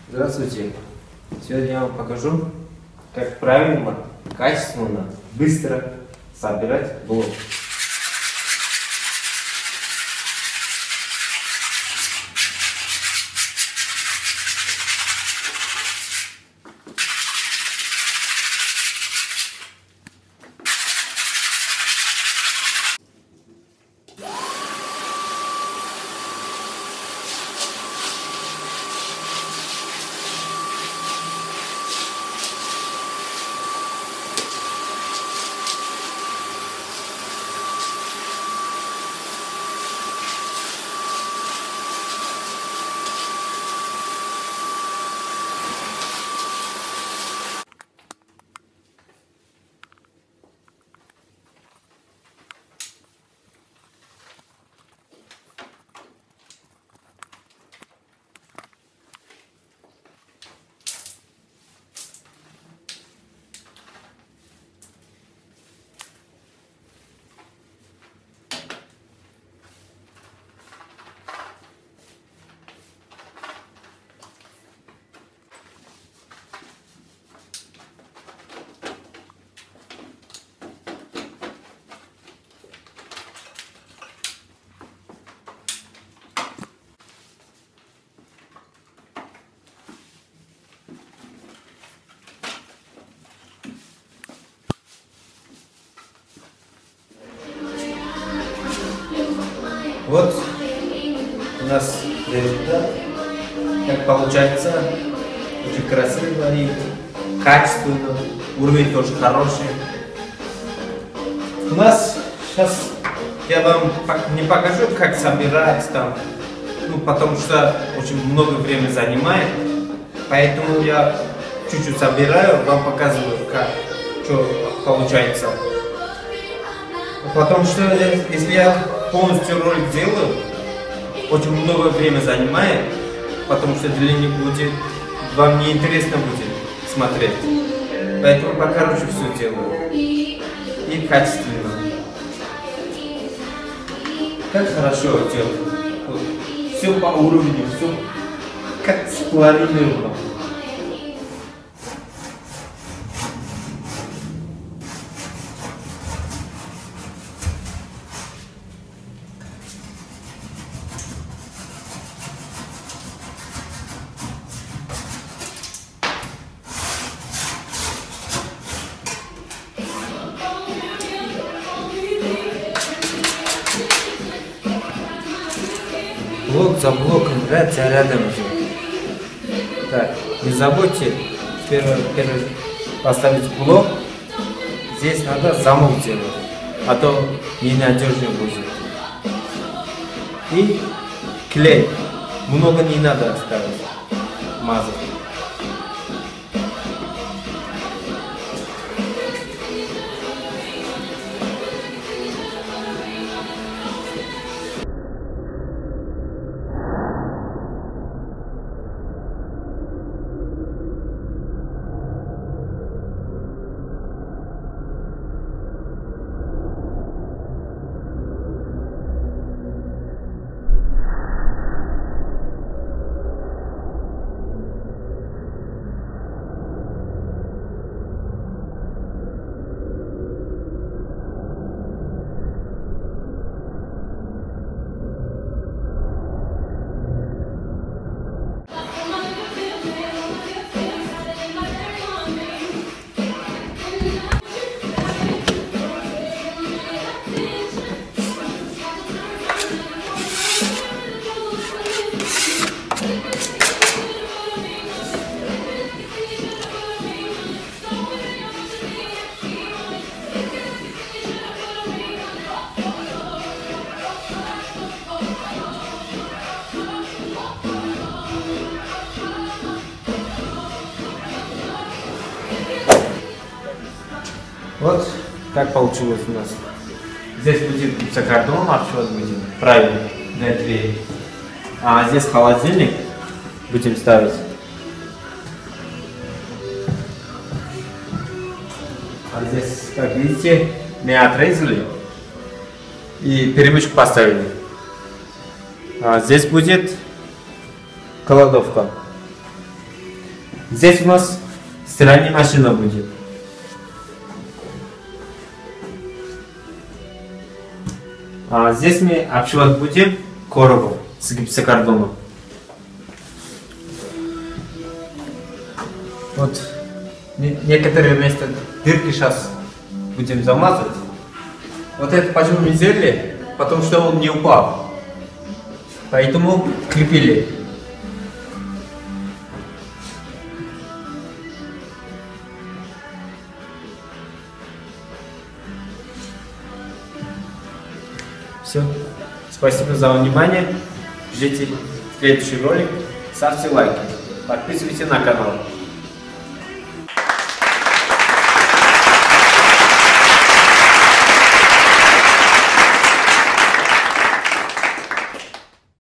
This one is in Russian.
Здравствуйте! Сегодня я вам покажу, как правильно, качественно, быстро собирать блок. Вот у нас результат, как получается, очень красиво и качественно, уровень тоже хороший. У нас сейчас я вам не покажу, как собирать там, потому что очень много времени занимает, поэтому я чуть-чуть собираю, вам показываю, как что получается. Потому что если я полностью ролик делаю, очень много времени занимает, потому что длиннее будет, вам неинтересно будет смотреть. Поэтому покороче все делаю. И качественно. Как хорошо делаю. Все по уровню, все как спланировано. Блок за блоком, ряд за рядом идет. Так, не забудьте первый поставить блок. Здесь надо замок делать, а то ненадежно будет. И клей. Много не надо оставить. Мазать. Вот так получилось у нас. Здесь будет гипсокартон, отсчет будет правильно для двери. А здесь холодильник будем ставить. А здесь, как видите, мы отрезали и перемычку поставили. А здесь будет кладовка. Здесь у нас стиральная машина будет. А здесь мы обшивать будем коробом с гипсокартоном. Вот некоторые места дырки сейчас будем замазать. Вот это почему мы сделали? Потому что он не упал. Поэтому крепили. Все. Спасибо за внимание. Ждите следующий ролик. Ставьте лайки. Подписывайтесь на канал.